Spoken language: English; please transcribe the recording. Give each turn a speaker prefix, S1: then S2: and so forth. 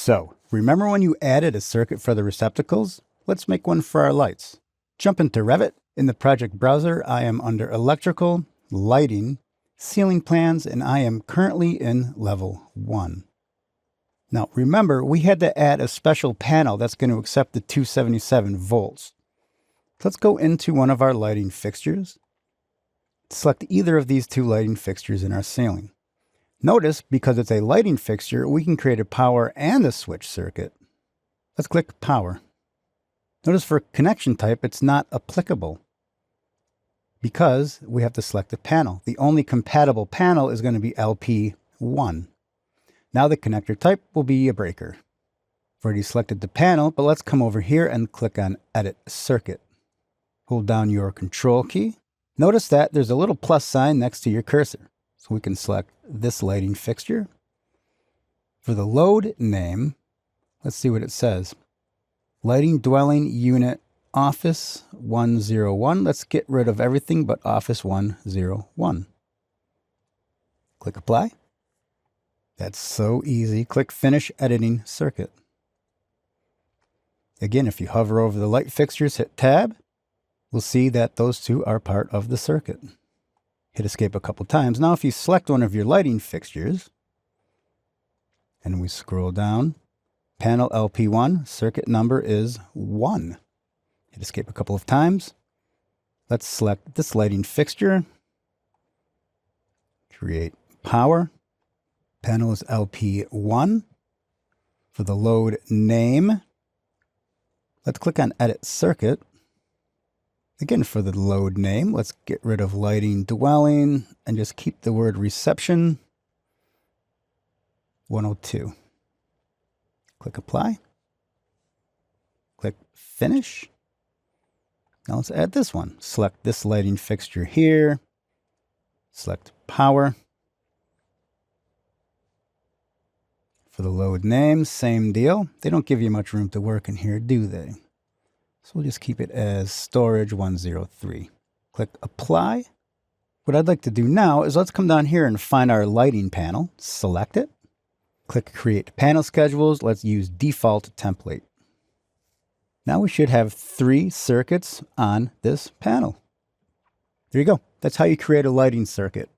S1: So, remember when you added a circuit for the receptacles? Let's make one for our lights. Jump into Revit. In the project browser, I am under Electrical, Lighting, Ceiling Plans, and I am currently in level 1. Now, remember, we had to add a special panel that's going to accept the 277 volts. Let's go into one of our lighting fixtures. Select either of these two lighting fixtures in our ceiling. Notice, because it's a lighting fixture, we can create a power and a switch circuit. Let's click Power. Notice for connection type, it's not applicable because we have to select a panel. The only compatible panel is going to be LP1. Now the connector type will be a breaker. I've already selected the panel, but let's come over here and click on Edit Circuit. Hold down your Control key. Notice that there's a little plus sign next to your cursor. So we can select this lighting fixture. For the load name, let's see what it says. Lighting Dwelling Unit Office 101. Let's get rid of everything but Office 101. Click Apply. That's so easy. Click Finish Editing Circuit. Again, if you hover over the light fixtures, hit Tab, we'll see that those two are part of the circuit. Hit Escape a couple times. Now, if you select one of your lighting fixtures, and we scroll down, panel LP1, circuit number is 1. Hit Escape a couple of times. Let's select this lighting fixture. Create power. Panel is LP1. For the load name, let's click on Edit Circuit. Again, for the load name, let's get rid of lighting dwelling and just keep the word reception 102. Click Apply. Click Finish. Now let's add this one. Select this lighting fixture here. Select Power. For the load name, same deal. They don't give you much room to work in here, do they? So we'll just keep it as Storage 103. Click Apply. What I'd like to do now is let's come down here and find our lighting panel. Select it. Click Create Panel Schedules. Let's use Default Template. Now we should have 3 circuits on this panel. There you go. That's how you create a lighting circuit.